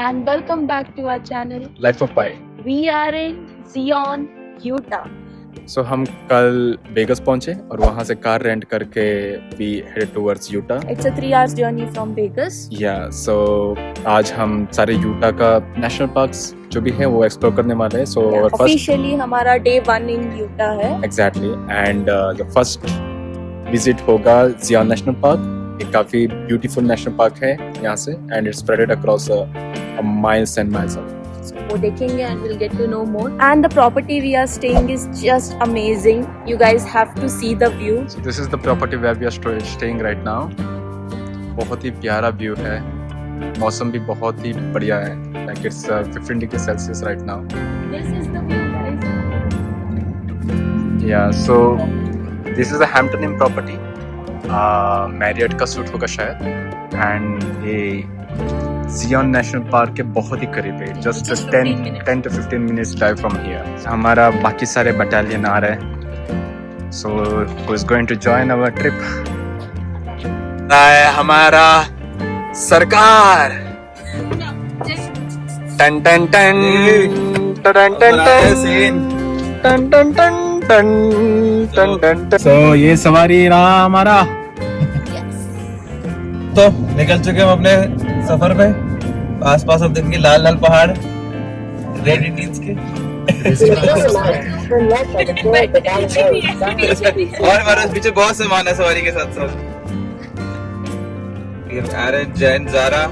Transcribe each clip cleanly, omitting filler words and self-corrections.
and welcome back to our channel. Life of Pi. We are in Zion, Utah. So हम कल vagus पहुंचे और वहां से कार रेंट करके we headed towards Utah. It's a 3 hours journey from Vegas. Yeah, so आज हम सारे यूटा का नेशनल पार्क्स जो भी है वो एक्सप्लोर करने वाले हैं. So our first Officially हमारा day 1 in Utah है. exactly and the first visit होगा Zion National Park. एक काफी ब्यूटीफुल नेशनल पार्क है यहाँ से and it's spread across miles and miles of. वो देखेंगे and we'll get to know more. And the property we are staying is just amazing. You guys have to see the view. So this is the property where we are staying right now. बहुत ही प्यारा view है. मौसम भी बहुत ही बढ़िया है. Like it's 15 degrees Celsius right now. This is the view, guys. Yeah, so this is a Hampton Inn property. Marriott का suit होगा शायद. And ये Zion National Park के बहुत ही करीब है. Just 10 to 15 minutes drive from here. हमारा बाकी सारे बटालियन आ रहे हैं. So who is going to join our trip? हमारा सरकार. टन टन टन टन टन टन टन टन टन टन टन. So ये सवारी रहा हमारा. तो निकल चुके हम अपने सफर पे. आसपास हम देखेंगे लाल लाल पहाड़ रेड इंडियंस के और हमारे पीछे बहुत सामान है सवारी के साथ साथ. एरन, जैन, जारा,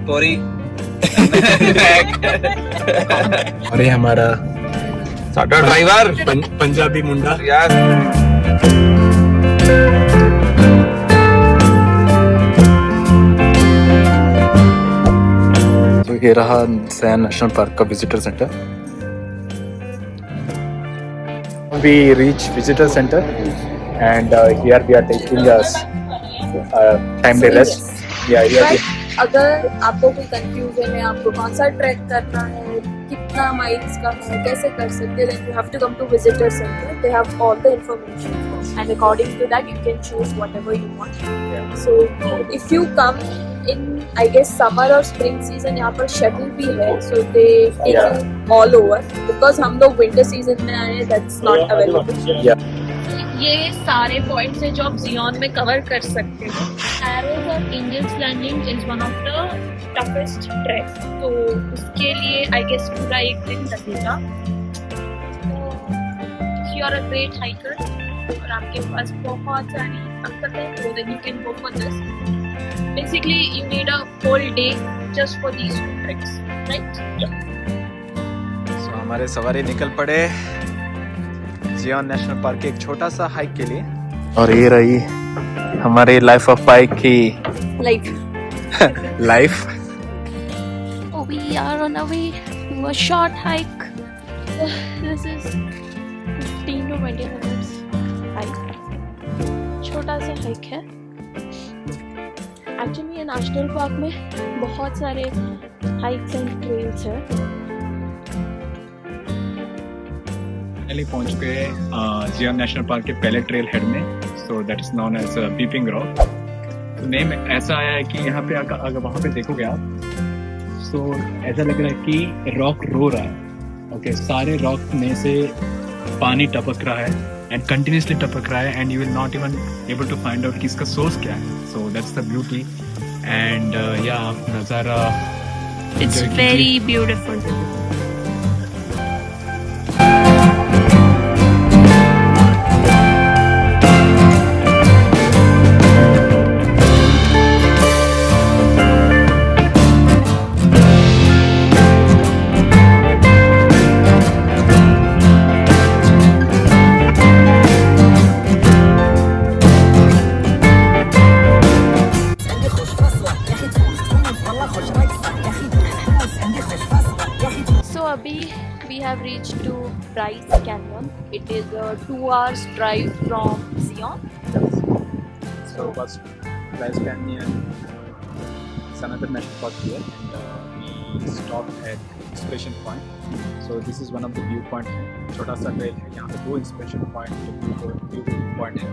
तोरी और ये हमारा साटा ड्राइवर पंजाबी मुंडा. यार तो ये रहा ज़ियॉन नेशनल पार्क का visitor centre. We reach visitor center and here we are taking a time day rest. Yeah, yeah. अगर आपको कोई कंफ्यूजन है, आपको कौन सा ट्रैक करना है, कितना माइल्स का है, कैसे कर सकते हैं, then you have to come to visitor center. They have all the information and according to that you can choose whatever you want. Yeah. So if you come in I guess summer or spring season यहाँ पर shuttle भी है, so they take you all over. Because हम लोग winter season में आए, that's not available. Yeah. ये सारे पॉइंट्स हैं जो आप जियोन में कवर कर सकते हो. एरोज और Angels landing is one of the toughest track, तो उसके लिए आई गेस पूरा एक दिन लगेगा. If you are a great hiker और आपके पास बहुत सारी ताकत है तो then you can go for this. Basically you need a whole day just for these two tracks, right? So हमारे सवारी निकल पड़े ज़ियॉन नेशनल पार्क के एक छोटा सा हाइक के लिए. और ये रही हमारे लाइफ ऑफ पाई की life. We are on our way to a short hike. This is 15 to 20 minutes hike. छोटा सा हाइक है. एक्चुअली ये नेशनल पार्क में बहुत सारे हाइक्स एंड ट्रेल्स हैं. फाइनली पहुंच गए ज़ियॉन नेशनल पार्क के पहले ट्रेल हेड में. So that is known as weeping rock. तो नेम ऐसा आया है कि यहाँ पे अगर वहाँ पे देखोगे आप तो ऐसा लग रहा है कि रॉक रो रहा है. ओके, सारे रॉक में से पानी टपक रहा है एंड कंटिन्यूसली टपक रहा है and you will not even able to find out कि इसका सोर्स क्या है. So that's the beauty and या नज़ारा. It's very beautiful. अभी we have reached to Bryce Canyon. It is a 2 hours drive from Zion. So was Bryce Canyon is another national park here and we stopped at Inspiration Point. So this is one of the viewpoint. छोटा सा trail है यहाँ पे. 2 inspiration point view point है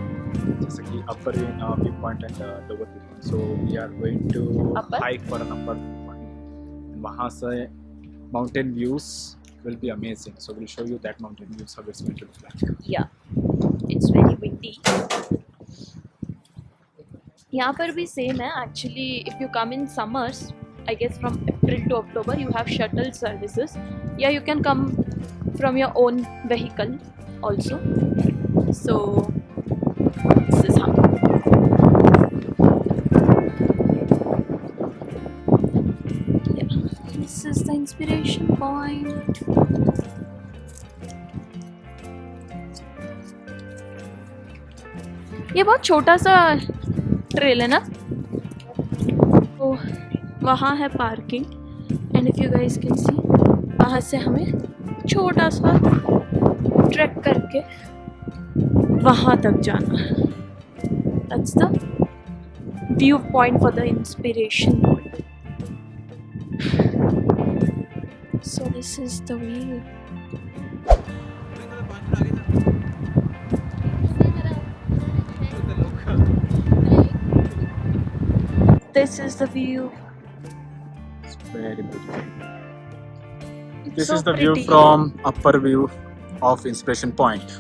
जैसे कि upper view point and lower view point. So we are going to upper? hike for an upper point. and वहाँ से mountain views will be amazing. So we'll show you that mountain views how it's going to look like. Yeah, it's very windy. यहाँ पर भी same है actually. If you come in summers, I guess from April to October, you have shuttle services. Yeah, you can come from your own vehicle also. So this is how. Yeah, this is the inspiration point. ये बहुत छोटा सा trail है ना, तो वहाँ है parking. And if you guys can see, वहाँ से हमें छोटा सा ट्रैक करके वहाँ तक जाना. That's the view point for the inspiration point. So this is the view. This is the view. It's very beautiful. It's This so is the pretty. view from upper view of Inspiration Point.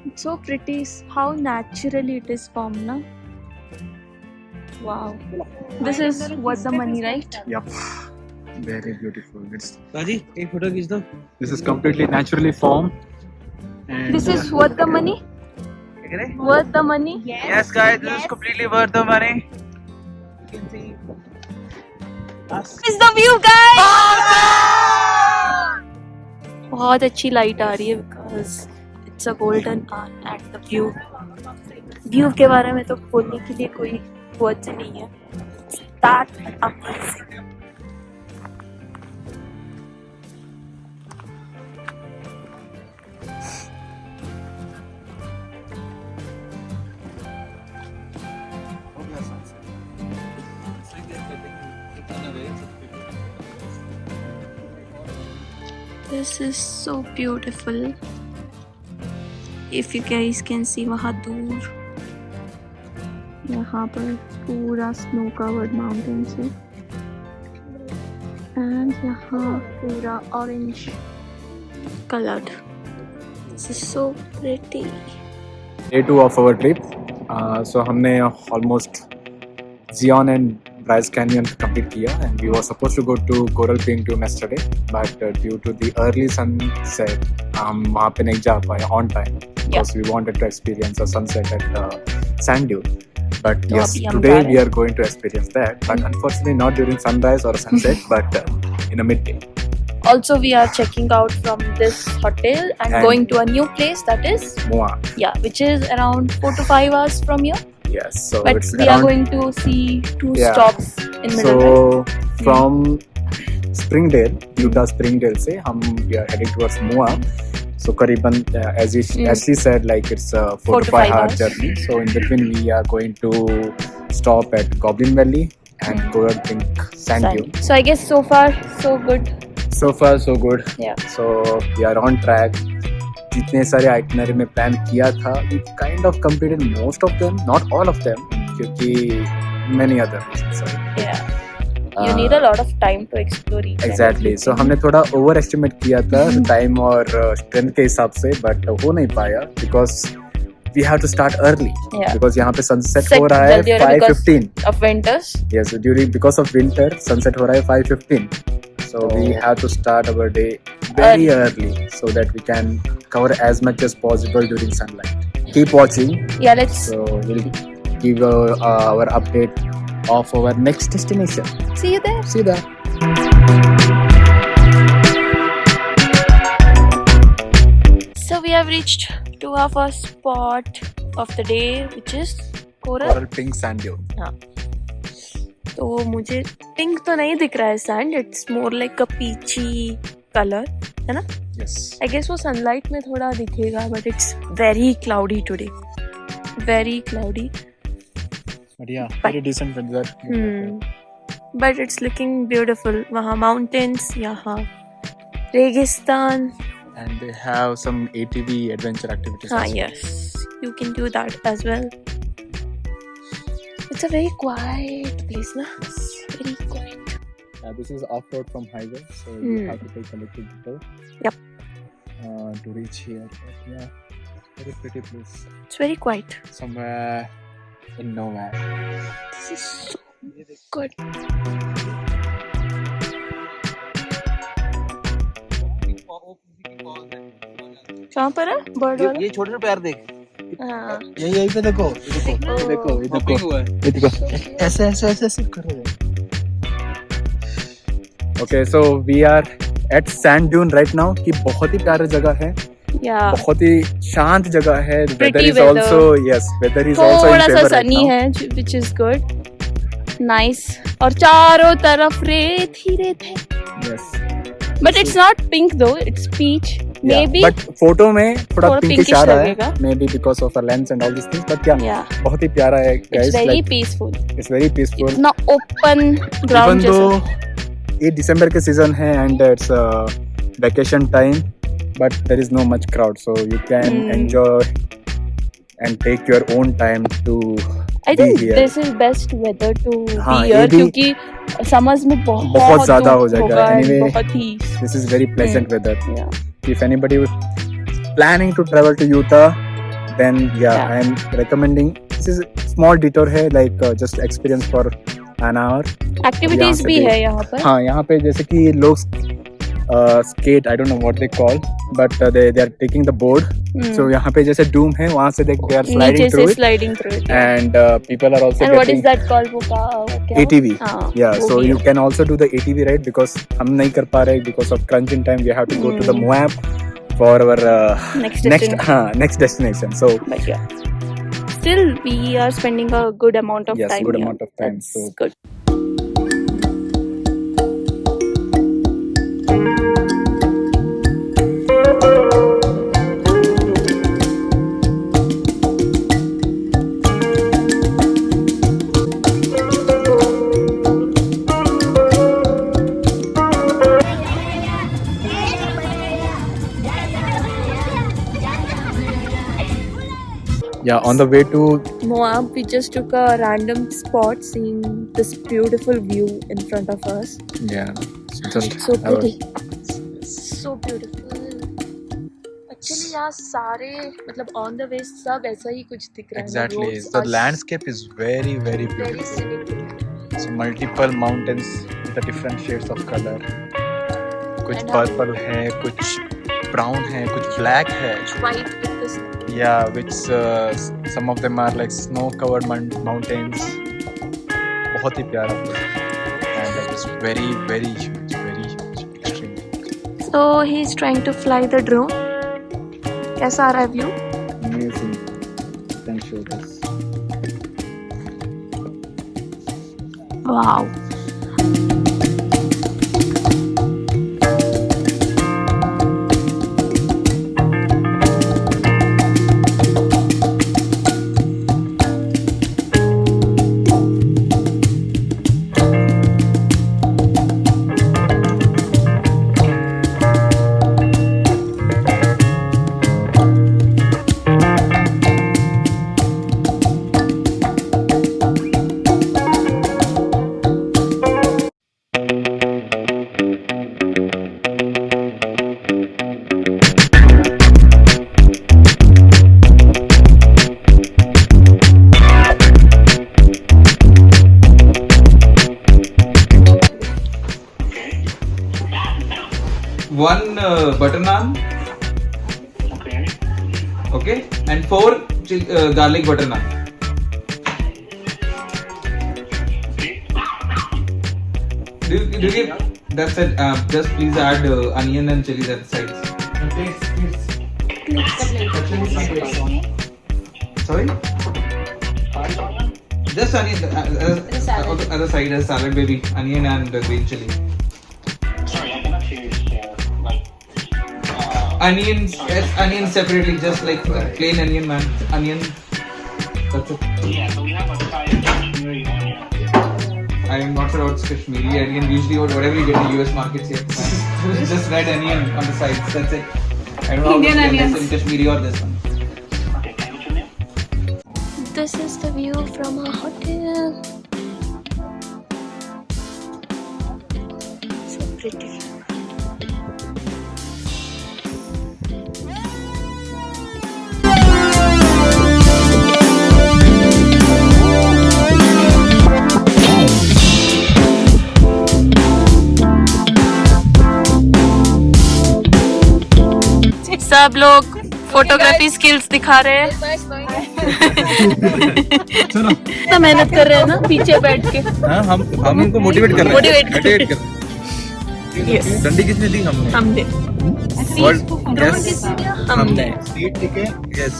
It's so pretty. How naturally it is formed, na? Wow. This is worth the money, right? Yep. Very beautiful. राजी एक photo खींच दो. This is completely naturally formed. And This is worth the money. Worth the money. Yes guys, this is completely worth the money. You can see us. This is the view, guys. बहुत अच्छी light आ रही है because it's a golden hour at the view. View के बारे में तो बोलने के लिए कोई वर्ड नहीं है. It's that amazing. This is so beautiful. If you guys can see, वहाँ दूर यहाँ पर पूरा snow covered mountains है, and यहाँ पूरा orange colored. This is so pretty. Day 2 of our trip. So हमने almost Zion and Bryce Canyon complete किया, and we were supposed to go to Coral Pink yesterday, but due to the early sunset, हम वहाँ पे नहीं जा पाए on time because we wanted to experience a sunset at Sand Dune. But yes, अभी हम today जा रहे we are going to experience that, but unfortunately not during sunrise or sunset, but in a midday. Also, we are checking out from this hotel and going to a new place that is, Moa. yeah, which is around 4 to 5 hours from here. Yes, so But it's we are around. going to see 2 Yeah. stops in middle. Right? So from Springdale, Utah Springdale से हम we are heading towards Moa. So करीबन as she said, like it's a 4 to 5 hour journey. So in between we are going to stop at Goblin Valley and Coral Pink Sand Dune. So I guess so far so good. So far so good. Yeah. So we are on track. जितने सारे itinerary में plan किया था, we kind of completed most of them, not all of them, क्योंकि many other reasons. Right? Yeah. You need a lot of time to explore each. and Exactly. everything. So हमने थोड़ा over estimate किया था time और strength के हिसाब से, but हो नहीं पाया because we have to start early. Yeah. Because यहाँ पे sunset Set हो रहा है जल्दी हो रहा है 5:15. Of winters. Yes, because of winter, sunset हो रहा है 5:15. So we have to start our day very early so that we can cover as much as possible during sunlight. Keep watching. Yeah, let's. So we'll give our update of our next destination. See you there. See you there. So we have reached to our first spot of the day, which is Coral. Pink Sand Dune. तो मुझे pink तो नहीं दिख रहा है sand, it's more like a peachy colour, है ना? Yes. I guess वो सनलाइट में थोड़ा दिखेगा, but it's very cloudy today, very cloudy. But yeah, very decent weather. But it's looking beautiful. वहाँ माउंटेन्स, यहाँ रेगिस्तान. And they have some ATV adventure activities. हाँ, as well. yes, you can do that as well. It's a very quiet place, na? Very quiet. This is off-road from highway, so you have to take electric vehicle. Yep. To reach here. But yeah, very pretty place. It's very quiet. Somewhere in nowhere. This is so good. कहाँ पर है bird वाला? ये छोटे पैर देख, हाँ। यही पे देखो, ऐसे ऐसे ऐसे ऐसे कर रहे हैं. Okay, so we are at sand dune right now. कि बहुत ही प्यारी जगह है. Yeah. बहुत ही शांत जगह है. Weather is weather. also weather is also in थोड़ा सा favor right सनी now. है, which is good. Nice. और चारों तरफ रेत ही रेत है. Yes. But it's not pink though. It's peach. Maybe. Yeah, but photo में थोड़ा थोड़ा pinkish pinkish आ रहा है. लगेगा. Maybe because of a lens and all these things. But yeah, Yeah. बहुत ही प्यारा है guys. It's very Like, peaceful. it's very peaceful. इतना open ground Even जैसा. though ये दिसंबर के सीजन है and it's vacation time, but there is no much crowd, so you can enjoy and take your own time to I be think here. this is best weather to हाँ, be ये here भी क्योंकि summers में बहुत ज़्यादा धूप हो जाएगा. होगा and Anyway, बहुत ही. This is very pleasant weather. Yeah. If anybody is planning to travel to Utah, then Yeah. I am recommending. This is a small detour है, like just experience for an hour. Activities यहाँ से भी है यहाँ पर. हाँ, यहाँ पे जैसे कि लोग skate, I don't know what they call, but they are taking the board. So यहाँ पे जैसे डूम है, वहाँ से they are sliding नीचे से through it, sliding through it. and people are also And what getting is that called? वो क्या? ATV. हाँ, Yeah, वो so भी you है. can also do the ATV ride because हम नहीं कर पा रहे because of crunch in time. We have to go to the Moab for our Next destination. next destination. So But yeah. Still, we are spending a good amount of yes, time. good here. amount of time. That's So good. yeah, on the way to Moab, we just took a random spot, seeing this beautiful view in front of us. yeah, just So pretty. So beautiful. Actually, यहाँ सारे मतलब on the way सब ऐसा ही कुछ दिख रहा है. Exactly. Roads The are landscape is very very beautiful. scenic. So multiple mountains with the different shades of color. कुछ And पर्पल है, कुछ ब्राउन है, कुछ ब्लैक है. White with the snow. Yeah, which some of them are like snow-covered mountains. बहुत ही प्यारा place. And like it's very huge, extremely. So he's trying to fly the drone. कैसा आ रहा है view? amazing. Can show this. Wow. One butter naan. Okay, and 4 garlic butter naan. Do you give? That's it. Just please add onion and chilies at the sides. Sorry. Just onion as a side, as salad, baby. Onion and green chili. Onions, yes, onions separately, just like plain onion, man. Onion. That's it. Yeah, so we have a Kashmiri onion. I am not sure what's Kashmiri onion. Usually, whatever you get in US markets here, it's just red onion on the sides. That's it. I don't know Indian how onions. in Kashmiri or this one. Okay, can you tune in? This is the view from our hotel. pretty. सब लोग photography skills दिखा रहे हैं। इतना मेहनत कर रहे हैं ना पीछे बैठ के। हाँ, हम उनको मोटिवेट कर रहे हैं। Motivate कर रहे हैं। कर रहे हैं। Yes. डंडी किसने दी? हमने। हमने Yes. किसने दिया? हमने। सीट ठीक है Yes.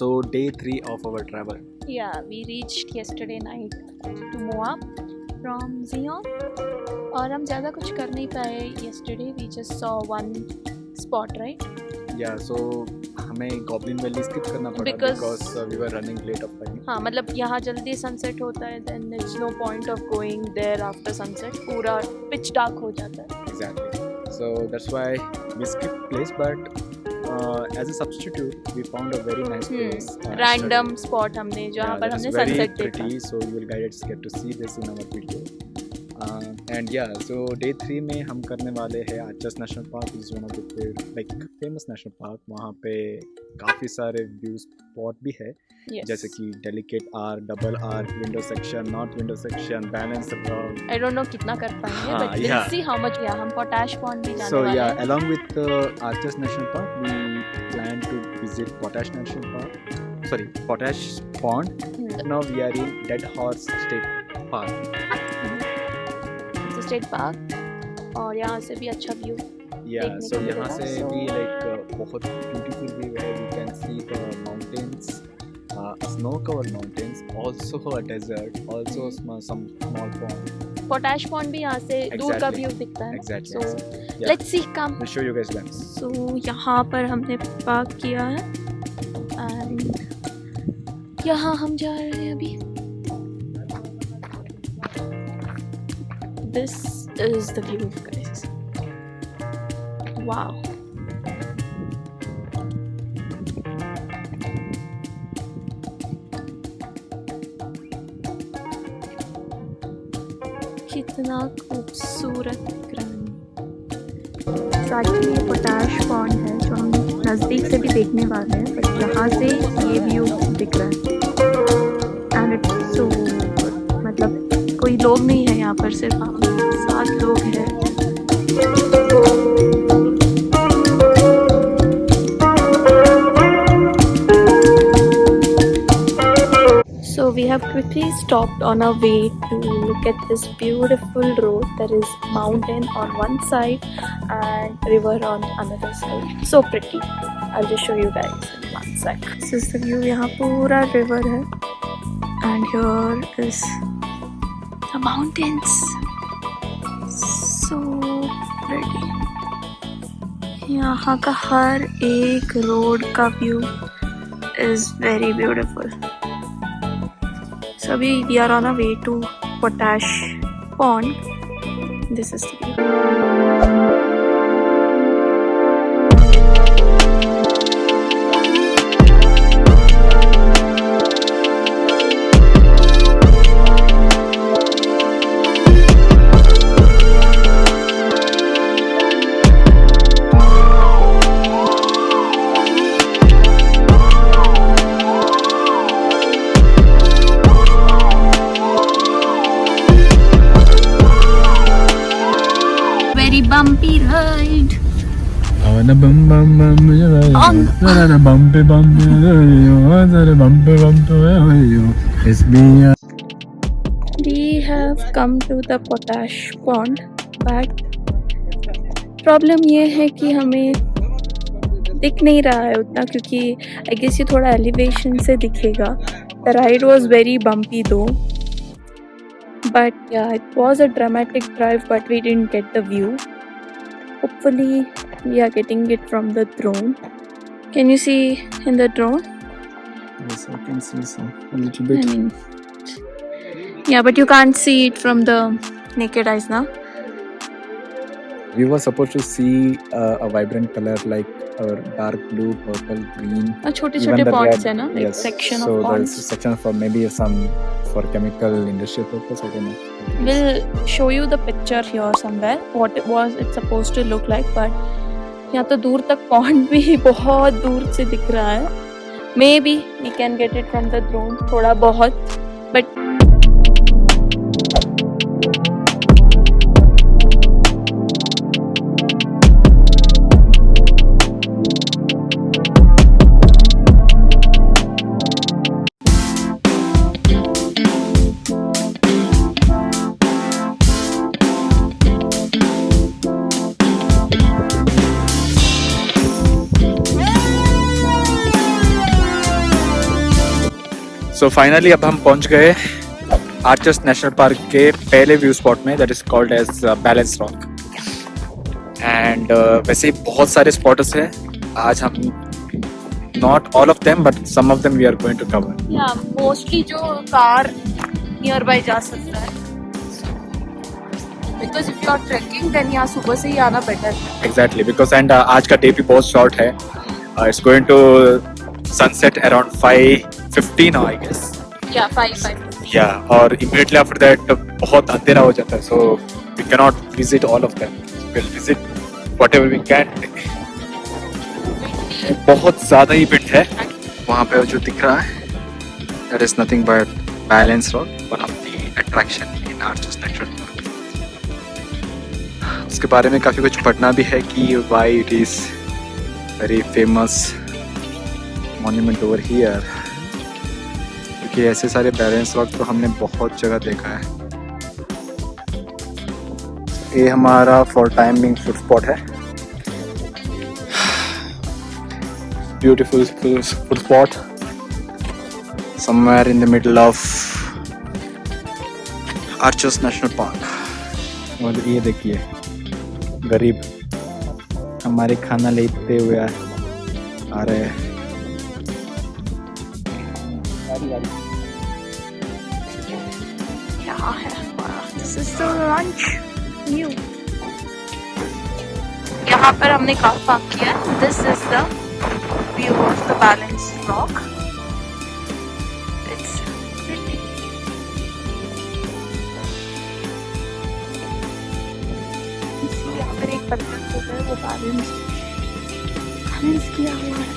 So day 3 of our travel. Yeah, we reached yesterday night to Moa from Zion. और हम ज़्यादा कुछ कर नहीं पाए yesterday. We just saw one spot, right? Yeah, so हमें Goblin Valley skip करना पड़ा because we were running late of time. हाँ, मतलब यहाँ जल्दी सनसेट होता है, then it's no point of going there after sunset. पूरा pitch dark हो जाता है. Exactly. So that's why we skipped place, but as a substitute, we found a very nice place. Random spot हमने जहाँ पर हमने very sunset देखा. pretty. So you will guys get to see this in our video. And yeah, so day 3 में हम करने वाले हैं archers National park. Is one of the famous national park. वहाँ पे काफ़ी सारे व्यू स्पॉट भी है. Yes. जैसे कि delicate arc, double arc, window section, north window section, balance rock. I don't know कितना कर पाएंगे, हाँ, but we'll yeah. see how much. Yeah, हम पोटैश पॉन्ड भी जाने So वाले yeah, हैं. along with Arches National Park, we plan to visit Potash National Park. Sorry, Potash Pond. Now we are in Dead Horse State Park. State park और यहाँ से भी अच्छा व्यू. Yeah, देखने so को यहाँ मिलेगा. से So- भी बहुत beautiful view है. We can see the mountains, snow-covered mountains, also a desert, also some small pond. Potash pond भी यहाँ से दूर का Exactly. व्यू दिखता है. Exactly. So Yeah. let's see, come. We'll show you guys that. So यहाँ पर हमने पार्क किया है and यहाँ हम जा रहे हैं अभी. This is the view, guys. Wow. कितना खूबसूरत ग्राउंड. एक्चुअली ये पोटैश पॉन्ड है जो हम नज़दीक से भी देखने वाले हैं, बट यहाँ से ये व्यू दिख रहा है. एंड इट्स सो, मतलब कोई लोग नहीं है यहाँ पर, सिर्फ हम 7 लोग हैं. So we have quickly stopped on our way to look at this beautiful road. There is mountain on one side and river on another side. So pretty. I'll just show you guys in one sec. This is the view. यहाँ पूरा river है and here is the mountains. So pretty. यहाँ का हर एक road का view is very beautiful. So we are on our way to Potash Pond. This is the view. Very bumpy ride. We have come to the Potash Pond, but problem ये है कि हमें दिख नहीं रहा है उतना, क्योंकि आई गेस ये थोड़ा एलिवेशन से दिखेगा. The ride was very bumpy दो, but yeah, it was a dramatic drive, but we didn't get the view. Hopefully we are getting it from the drone. Can you see in the drone? Yes, I can see some a little I bit. mean, yeah, but you can't see it from the naked eyes now. We were supposed to see a vibrant color like dark blue, purple, green. छोटे Even छोटे the ponds red. है ना, like Yes. section so of there's ponds. a section for maybe some for chemical industrial purpose. I don't know. We'll show you the picture here somewhere. What it was it's supposed to look like, but यहाँ तो दूर तक pond भी बहुत दूर से दिख रहा है. Maybe we can get it from the drone थोड़ा बहुत, but सो फाइनली अब हम पहुंच गए आर्चर्स नेशनल पार्क के पहले व्यू स्पॉट में, that is called as balance rock. And वैसे ही बहुत सारे स्पॉट्स हैं. आज हम not all of them but some of them we are going to cover. yeah, mostly जो कार nearby जा सकता है. Because if you are trekking, then यहाँ सुबह से ही आना better है. एग्जैक्टली बिकॉज एंड आज का डे भी बहुत शॉर्ट है. It's going to sunset around 5:15 I guess. Yeah, 5. या और इमीडिएटली आफ्टर दैट बहुत अंधेरा हो जाता है. So we can not visit all of them. Will visit whatever we can. बहुत ज़्यादा ही विंड है वहाँ पे. जो दिख रहा है that is nothing but balance rock, one of the attraction in archers National park. उसके बारे में काफ़ी कुछ पढ़ना भी है कि why it is very famous monument over here. क्योंकि ऐसे सारे बैलेंस रॉक तो हमने बहुत जगह देखा है. ये हमारा for time being food spot है. Beautiful food spot somewhere in the middle of Arches National Park. और ये देखिए गरीब हमारे खाना लेते हुए आ रहे हैं. यहाँ है हमारा. This is the lunch view. यहाँ पर हमने कार पार्क किया है. This is the view of the balanced rock. It's pretty. इसलिए यहाँ पर एक पत्थर जो है वो बैलेंस किया हुआ है.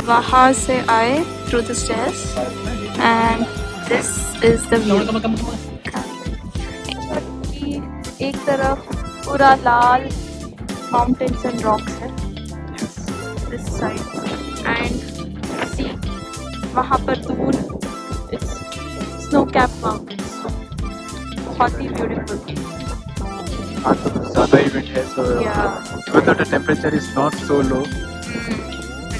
वहाँ से आए through the stairs and this is the view. एक तरफ पूरा लाल माउंटेन्स एंड रॉक्स है दिस साइड एंड सी वहाँ पर दूर इट्स स्नो कैप माउंटेन्स. बहुत ही ब्यूटीफुल. आज तो ज़्यादा इवेंट है. सो even though the temperature is not so low,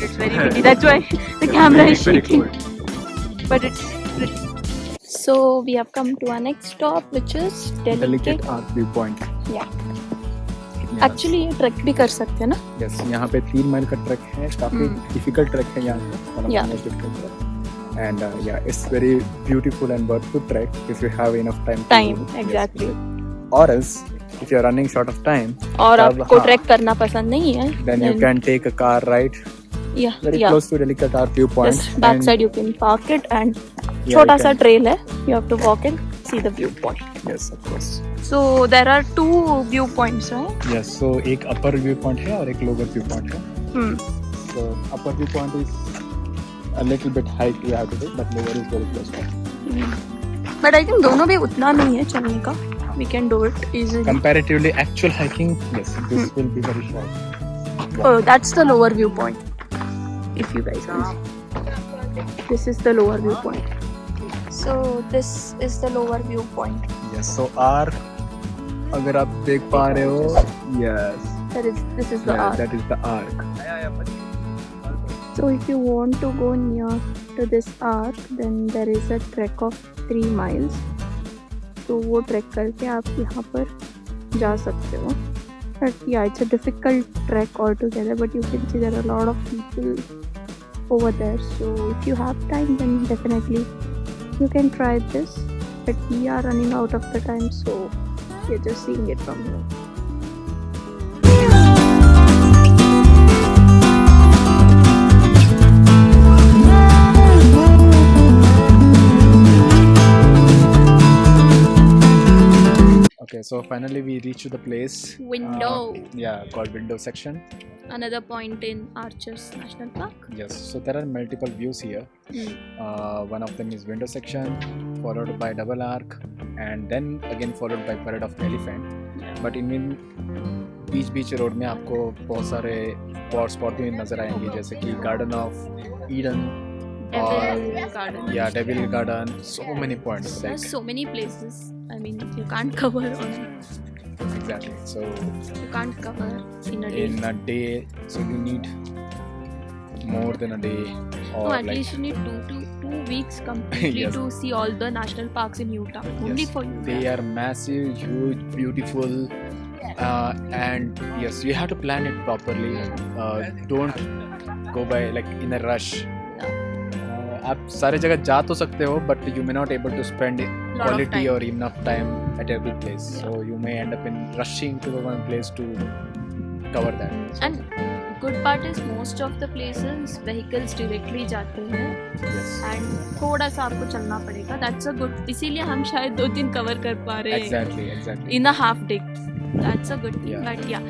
it's very pretty. That's why the camera is very shaking. cool. But it's pretty. So we have come to our next stop, which is Delicate Arc View Point. Yeah. Actually ये track भी कर सकते हैं ना. Yes यहाँ पे 3 mile का track है. काफ़ी डिफिकल्ट ट्रैक है यहाँ पे. Yeah. And yeah, it's very beautiful and worthwhile trek if you have enough time. Time, exactly. Or else, if you are running short of time, और तब आपको हाँ, ट्रैक करना पसंद नहीं है. then you can take a car ride very yeah. close to Delicate Arc View Point. Just back side you can park it and Yeah, छोटा you सा can. trail है. You have to walk in, see the viewpoint. Yes, of course. So there are 2 viewpoints, right? Yes, so एक upper view point है और एक lower view point है. So upper view point is a little bit hike you have to do, but lower is very close by. But I think दोनों भी उतना नहीं है चलने का. We can do it easily. Comparatively, actual hiking, yes, this will be very short. Oh, that's the lower viewpoint. If you guys can see. This is the lower viewpoint. So this is the lower viewpoint. Yes, so R, अगर आप देख पा रहे हो, yes, This is the Yeah, arc. that is the arc. So if you want to go near to this arc, then there is a trek of 3 miles. तो वो track करके आप यहाँ पर जा सकते हो. But yeah, it's a difficult trek altogether. But you can see there are a lot of people over there. So if you have time, then definitely you can try this. But we are running out of the time, so we're just seeing it from here. Okay, so finally we reached the place. Window. Yeah, called window section. Another point in Arches National Park. Yes, so there are multiple views here. One of them is window section, followed by double arc, and then again followed by parade of elephant. But in beach road में आपको बहुत सारे spot भी नजर आएंगे, जैसे कि garden of Eden Devil Garden. या devil garden. So many points. There's so many places. I mean, you can't cover on. Exactly. So You can't cover in a day. in a day, so you need more than a day, or No, at like least you need 2 weeks completely Yes. to see all the national parks in Utah. Only Yes, for you. they are massive, huge, beautiful, and yes, you have to plan it properly. Don't go by like in a rush. आप सारे जगह जा तो सकते हो, but you may not able to spend of quality time. or enough time at every place. So you may end up in rushing to the one place to cover that. And good part is most of the places vehicles directly जाते हैं. Yes. And थोड़ा सा आपको चलना पड़ेगा. That's a good. इसीलिए हम शायद 2-3 कवर कर पा रहे हैं. Exactly. In a half day. That's a good thing. Yeah. But yeah,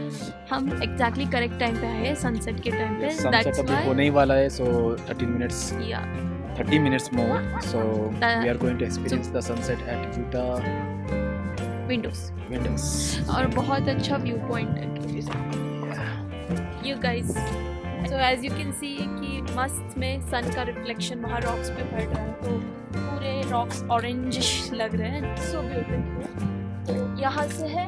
हम exactly correct time पे आए, sunset के time पे. Sunset That's अभी why. होने ही वाला है, so 30 minutes more. So we are going to experience the sunset at Utah Windows. Windows. और बहुत अच्छा व्यू पॉइंट है. You guys, so as you can see कि मस्त में सन का रिफ्लेक्शन वहाँ रॉक्स पे पड़ रहा है, तो पूरे रॉक्स ऑरेंजिश लग रहे हैं. So beautiful. तो यहाँ से है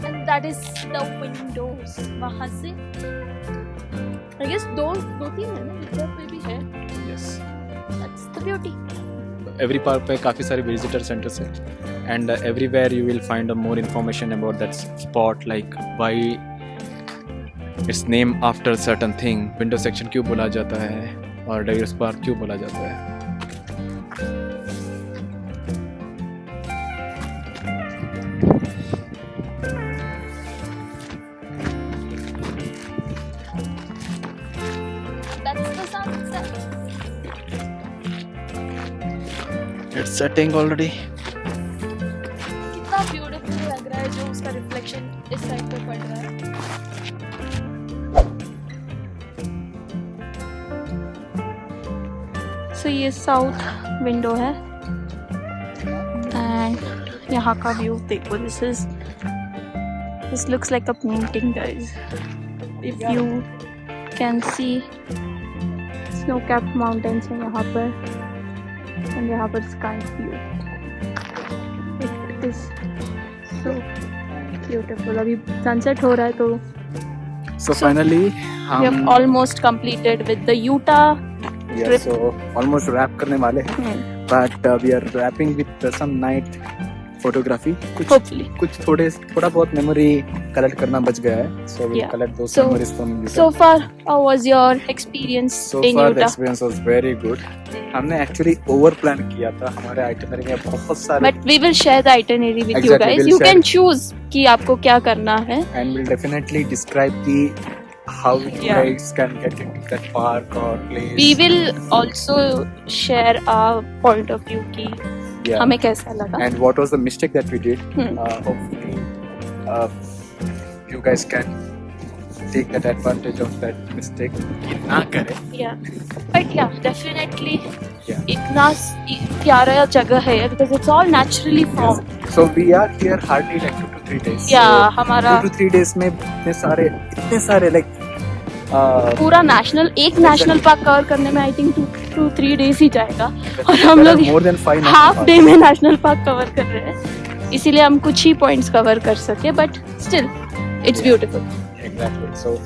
and that is the Windows. वहाँ से आई गेस 2-3 है ना, इधर पे भी है. Yes. That's the beauty. Every park पे काफ़ी सारे visitor centers हैं, and everywhere you will find more information about that spot, like why it's named after certain thing. Window section क्यों बोला जाता है और Davis Park क्यों बोला जाता है. That's the sunset. It's setting already. कितना ब्यूटीफुल लग रहा है जो उसका रिफ्लेक्शन इस साइड पे पड़ रहा है. सो ये साउथ विंडो है एंड यहाँ का व्यू देखो. This looks like a painting guys. If you can see snow capped mountains हैं यहाँ पर, एंड यहाँ पर sky view. It is so beautiful. अभी सनसेट हो रहा है, तो So finally we have हम almost completed with the Utah trip. so almost wrap करने वाले हैं, but we are wrapping with some night photography. Hopefully. कुछ थोड़ा बहुत मेमोरी कलेक्ट करना बच गया है, so we'll Yeah. collect those So- memories from this. So far, how was your experience So in far the Utah? experience was very good. हमने actually over plan किया था. हमारे आइटनरी में बहुत सारे, But we will share the itinerary with you Exactly, guys. we'll You share. can choose कि आपको क्या करना है. and we'll definitely describe the how you Yeah. guys can get into that park or place. We will also share our point of view कि Yeah. हमें कैसा लगा. And what was the mistake that we did? Hopefully you guys can take that advantage of that mistake. कि ना करें. Yeah. But yeah, definitely. Yeah. इतना प्यारा जगह है because it's all naturally formed. So we are here hardly like 2 to 3 days. Yeah, So, हमारा 2 to 3 days में इतने सारे like पूरा नेशनल नेशनल पार्क कवर करने में आई थिंक 2-3 डेज ही जाएगा, और हम लोग more than 5 हाफ डे में नेशनल पार्क कवर कर रहे हैं. इसीलिए हम कुछ ही पॉइंट्स कवर कर सके, but still it's beautiful. Exactly. So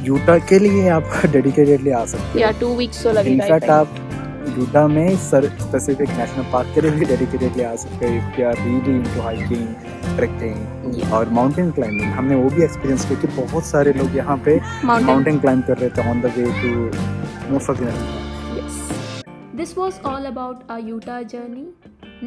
Utah के लिए आप डेडिकेटेडली आ सकते या हैं. 2 weeks तो लगेगा. इनफैक्ट आप यूटा में स्पेसिफिक नेशनल पार्क के लिए भी डेडिकेटेडली आ सकते हैं if you are really into hiking, trekking Yeah. और माउंटेन क्लाइंबिंग. हमने वो भी एक्सपीरियंस किया कि बहुत सारे लोग यहाँ पे माउंटेन क्लाइंब कर रहे थे on the way to most of the. Yes. This was all about our Utah journey.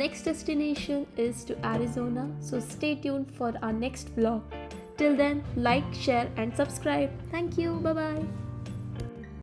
Next destination is to Arizona, so stay tuned for our next vlog. Till then, like, share, and subscribe. Thank you. Bye bye.